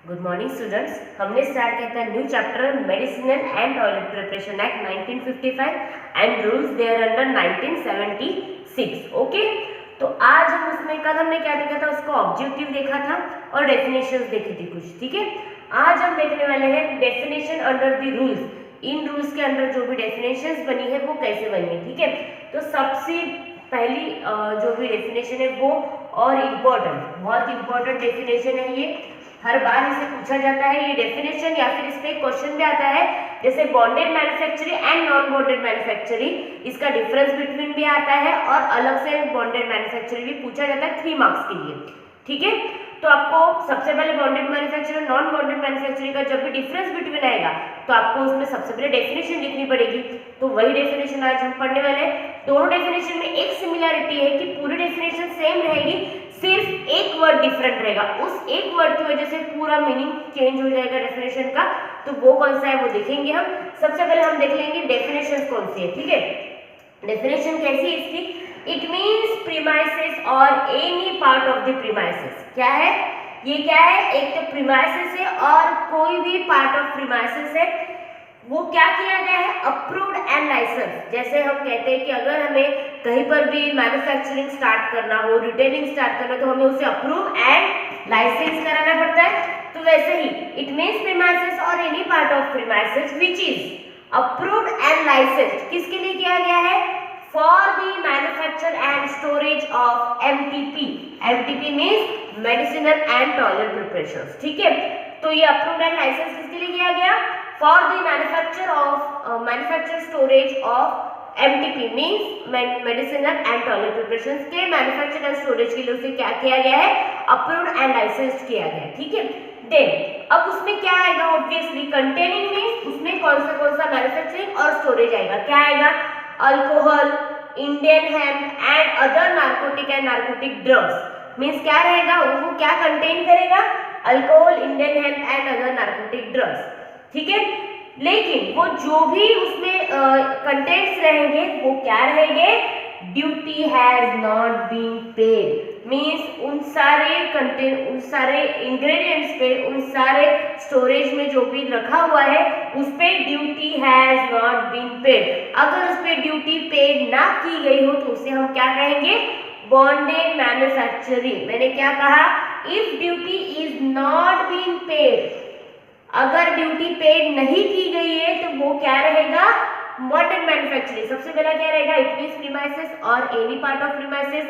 Good morning students. हमने start किया था new chapter medicinal and toilet preparation act 1955 and rules there under 1976। Okay, तो आज हम उसमें कल हमने क्या देखा था, उसका ऑब्जेक्टिव देखा था और डेफिनेशंस देखी थी कुछ। ठीक है, आज हम देखने वाले हैं definition under the rules. In rules के अंदर जो भी डेफिनेशंस बनी है वो कैसे बनी है। ठीक है, तो सबसे पहली जो भी डेफिनेशन है वो और इम्पोर्टेंट, बहुत इंपॉर्टेंट डेफिनेशन है ये, हर बार इसे पूछा जाता है ये डेफिनेशन, या फिर इस पे क्वेश्चन भी आता है जैसे bonded manufacturing and non bonded manufacturing, इसका डिफरेंस बिटवीन भी आता है और अलग से बॉन्डेड मैन्युफैक्चरिंग भी पूछा जाता है 3 मार्क्स के लिए। ठीक है, तो आपको सबसे पहले bonded manufacturing non bonded manufacturing का जब भी डिफरेंस बिटवीन आएगा तो आपको उसमें सबसे पहले डेफिनेशन लिखनी पड़ेगी। तो वही डेफिनेशन आज हम पढ़ने वाले हैं। दोनों डेफिनेशन में एक सिमिलरिटी है कि पूरी डेफिनेशन सेम रहेगी, सिर्फ एक वर्ड डिफरेंट रहेगा। उस एक वर्ड की वजह से पूरा मीनिंग चेंज हो जाएगा डेफिनेशन का। तो वो कौन सा है वो देखेंगे हम। सबसे पहले हम देख लेंगे डेफिनेशन कौन सी है। ठीक है, डेफिनेशन कैसी है इसकी, इट मीन्स प्रीमाइसेस और any part of the premises. क्या है ये, क्या है, एक तो प्रीमाइसेस है और कोई भी पार्ट ऑफ प्रीमाइसेस है, वो क्या किया गया है, अप्रूव्ड एंड लाइसेंस। जैसे हम कहते हैं कि अगर हमें कहीं पर भी मैन्युफैक्चरिंग स्टार्ट करना हो, रिटेलिंग स्टार्ट करना, तो हमें उसे अप्रूव एंड लाइसेंस कराना पड़ता है। तो वैसे ही इट मीन्स प्रीमाइसेस और any part of premises which is approved and licensed, किसके लिए किया गया है, for the manufacture and storage of MTP. MTP means medicinal and toilet preparations. ठीक है, तो ये अप्रूव्ड एंड लाइसेंस किसके लिए किया गया, for the manufacture storage of MTP means medicinal and toilet preparations के manufacture and storage के लिए उसे क्या किया गया है, approved and licensed किया गया है। ठीक है, then अब उसमें क्या आएगा, obviously containing means उसमें कौन सा मैन्युफैक्चरिंग और स्टोरेज आएगा। क्या आएगा, alcohol, Indian hemp and other narcotic and narcotic drugs. Means क्या रहेगा, वो क्या कंटेन करेगा, alcohol, Indian hemp and other narcotic drugs. ठीक है, लेकिन वो जो भी उसमें कंटेंट्स रहेंगे वो क्या रहेंगे, duty has not been paid. Means उन सारे कंटेंट, उन सारे इंग्रेडिएंट्स पे, उन सारे स्टोरेज में जो भी रखा हुआ है उस पे duty has not been paid. अगर उस पे ड्यूटी पेड ना की गई हो तो उसे हम क्या कहेंगे, बॉन्डेड मैन्युफैक्चरिंग। मैंने क्या कहा, if duty is not been paid, अगर ड्यूटी पेड नहीं की गई है तो वो क्या रहेगा, बॉन्डेड मैन्युफैक्चरिंग। सबसे पहला क्या रहेगा, इट मींस प्रीमाइसेस और any part of premises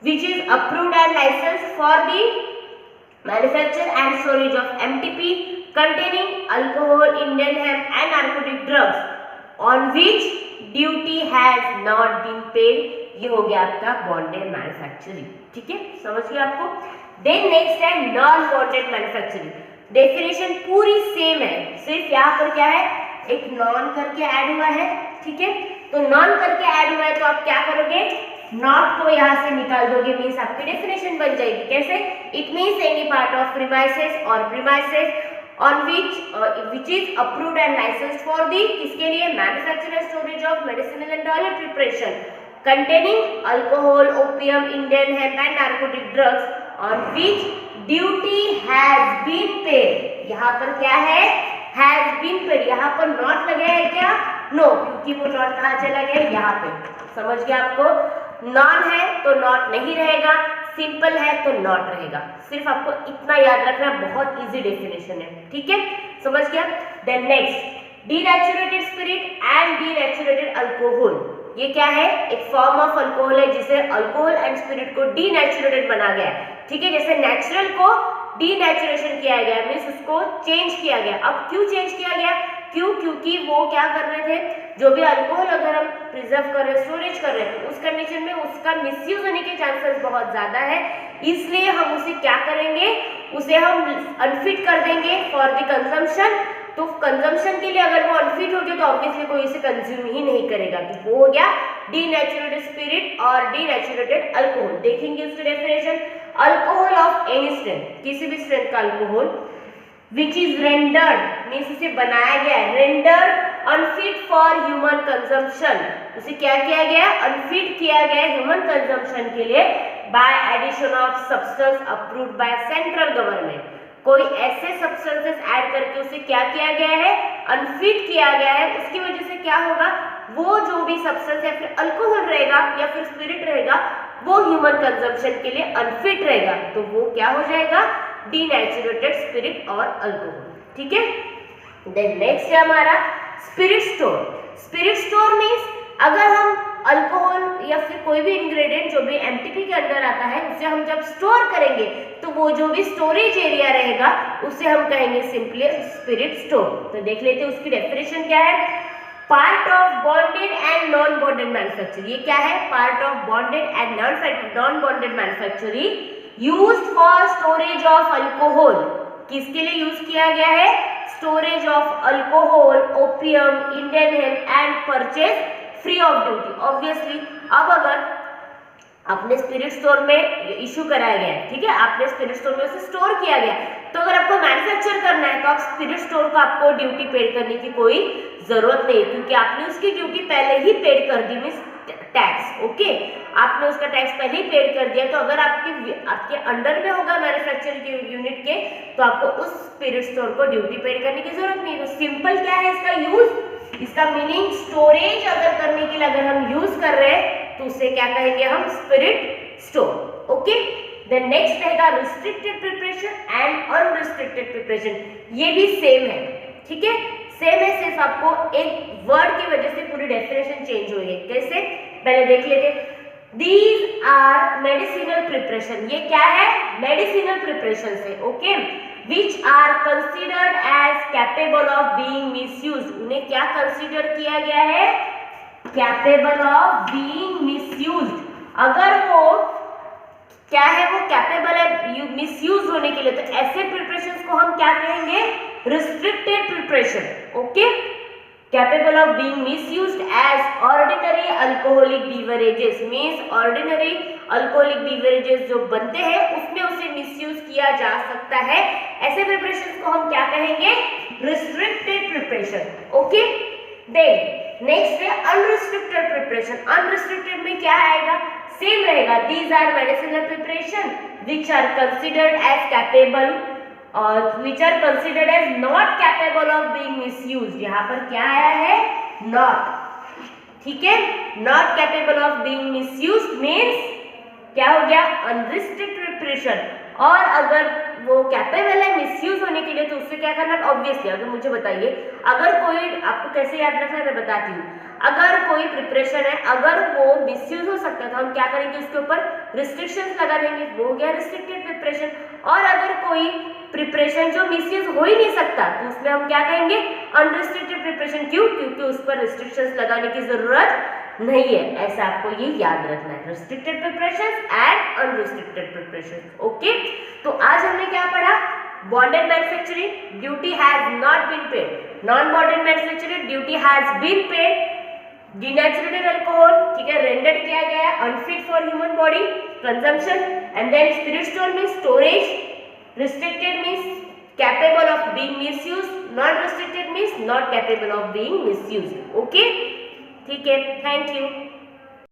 which is approved and licensed for the manufacture and storage of MTP containing alcohol, Indian hemp and narcotic drugs on which duty has not been paid. ये हो गया आपका bonded manufacturing. ठीक है, समझ गए आपको। Then next है नॉन बॉन्डेड मैन्युफैक्चरिंग। डेफिनेशन पूरी सेम है, सिर्फ यहाँ पर क्या है, एक नॉन करके ऐड हुआ है। ठीक है, तो नॉन करके ऐड हुआ है तो आप क्या करोगे, नॉट को यहाँ से निकाल दोगे, मीन्स आपकी डेफिनेशन बन जाएगी। कैसे, it means any part of premises और premises on which is approved and licensed for the, किसके लिए, manufacture and storage of medicinal and toilet preparation containing alcohol, opium, Indian hemp and narcotic drugs on which duty has been paid। यहाँ पर क्या है, has been paid, यहाँ पर not लगा है क्या, नो, क्योंकि वो नॉट कहाँ चला गया, यहाँ पे। समझ गया आपको, नॉन है तो नॉट नहीं रहेगा, सिंपल है तो नॉट रहेगा। सिर्फ आपको इतना याद रखना, बहुत इजी डेफिनेशन है। ठीक है, समझ गया। Then next, denatured spirit and denatured alcohol. ये क्या है, एक फॉर्म ऑफ अल्कोहल है जिसे अल्कोहल एंड स्पिरिट को डीनेचुरेटेड बना गया है। ठीक है, जैसे नेचुरल को डीनेचुरेशन किया गया, मींस उसको चेंज किया गया। अब क्यों चेंज किया गया, क्यों, क्योंकि वो क्या कर रहे थे, जो भी अल्कोहल अगर हम प्रिजर्व कर रहे हैं, स्टोरेज कर रहे हैं, उस कंडीशन में उसका मिसयूज होने के चांसेस बहुत ज्यादा है, इसलिए हम उसे क्या करेंगे, उसे हम अनफिट कर देंगे फॉर द कंजम्पशन। तो कंजम्पशन के लिए अगर वो अनफिट हो गया तो ऑब्वियसली कोई इसे कंज्यूम ही नहीं करेगा। तो वो हो गया डीनेचुरेटेड स्पिरिट और डीनेचुरेटेड अल्कोहल। देखेंगे उसकी definition, alcohol of any strength, किसी भी स्ट्रेंथ का alcohol, which is rendered means उसे बनाया गया है, rendered unfit for human consumption, उसे क्या किया गया, अनफिट किया गया ह्यूमन कंजम्पशन के लिए by addition of substance approved by central government। कोई ऐसे सब्सटेंसेस ऐड करके उसे क्या किया गया है, अनफिट किया गया है, उसकी वजह से क्या होगा, वो जो भी सब्सटेंस या फिर अल्कोहल रहेगा या फिर स्पिरिट रहेगा वो ह्यूमन कंजम्पशन के लिए अनफिट रहेगा, तो वो क्या हो जाएगा, डीनेचुरेटेड स्पिरिट और अल्कोहल। ठीक है, देन नेक्स्ट है हमारा spirit store. Spirit store means अगर हम अल्कोहल या फिर कोई भी इंग्रेडिएंट जो भी एमटीपी के अंदर आता है उसे हम जब स्टोर करेंगे तो वो जो भी स्टोरेज एरिया रहेगा उसे हम कहेंगे सिंपली स्पिरिट स्टोर। तो देख लेते हैं उसकी डेफिनेशन क्या है, part of bonded and non bonded manufacture. ये क्या है, part of bonded and non bonded manufacturing used for storage of alcohol. किसके लिए यूज किया गया है, storage of alcohol, opium, Indian hemp and purchase free of duty. Obviously अब अगर आपने स्पिरिट स्टोर में इशू कराया गया है, ठीक है, आपने स्पिरिट स्टोर में उसे स्टोर किया गया, तो अगर आपको मैन्युफैक्चर करना है तो आप स्पिरिट स्टोर को आपको ड्यूटी पेड करने की कोई जरूरत नहीं, क्योंकि आपने उसकी ड्यूटी पहले ही पेड कर दी, मींस टैक्स। ओके, आपने उसका टैक्स पहले ही पेड कर दिया, तो अगर आपके अंडर में होगा मैन्युफैक्चरिंग यूनिट के तो आपको उस स्पिरिट स्टोर को ड्यूटी पेड करने की जरूरत नहीं। तो सिंपल क्या है इसका यूज, इसका मीनिंग स्टोरेज अगर करने के लिए अगर हम यूज कर रहे हैं तो उसे क्या कहेंगे हम, spirit store. Okay, then next रहेगा restricted preparation and unrestricted preparation. ये भी सेम है, ठीक है, सेम है, सिर्फ आपको एक वर्ड की वजह से पूरी डेफिनेशन चेंज हुई है। कैसे, पहले देख लेते। दीज आर मेडिसिनल प्रिपरेशन, ये क्या है, मेडिसिनल प्रिपरेशन है। Okay, which are considered as capable of being misused. उन्हें क्या कंसिडर किया गया है, कैपेबल ऑफ बीइंग मिसयूज्ड। अगर वो क्या है, वो कैपेबल है मिसयूज होने के लिए, तो ऐसे प्रिपरेशंस को हम क्या कहेंगे, restricted preparation. Okay, capable of being misused as ordinary alcoholic beverages, means ordinary alcoholic beverages जो बनते हैं उसमें उसे मिसयूज किया जा सकता है। ऐसे प्रिपरेशंस को हम क्या कहेंगे, restricted preparation. Okay, then next है अनरिस्ट्रिक्टेड प्रिपरेशन। अनरिस्ट्रिक्टेड में क्या आएगा, सेम रहेगा, these are medicinal preparation which are considered as capable और which are considered as not capable of being misused. यहाँ पर क्या आया है, नॉट, ठीक है, not capable of being misused means क्या हो गया, अनरिस्ट्रिक्टेड प्रिपरेशन। और अगर वो कैपेबल है मिसयूज होने के लिए तो उससे क्या करना, ऑब्वियसली अगर मुझे बताइए, अगर कोई, आपको कैसे याद रखना है मैं बताती हूँ, अगर कोई प्रिपरेशन है अगर वो मिसयूज हो सकता है तो हम क्या करेंगे, उसके ऊपर रिस्ट्रिक्शंस लगा देंगे, वो हो गया रिस्ट्रिक्टेड प्रिपरेशन। और अगर कोई प्रिपरेशन जो मिसयूज हो ही नहीं सकता तो उसमें हम क्या कहेंगे, अनरिस्ट्रिक्टेड प्रिपरेशन। क्यों, क्योंकि उस पर रिस्ट्रिक्शंस लगाने की जरूरत नहीं है। ऐसा आपको ये याद रखना है, restricted preparations and unrestricted preparations. Okay, तो आज हमने क्या पढ़ा, bonded manufacturing duty has not been paid, non bonded manufacturing duty has been paid, denatured alcohol, ठीक है, रेंडर्ड किया गया है unfit for human body consumption, and then spirit store means storage, restricted means capable of being misused, not restricted means not capable of being misused. Okay, ठीक है, thank you.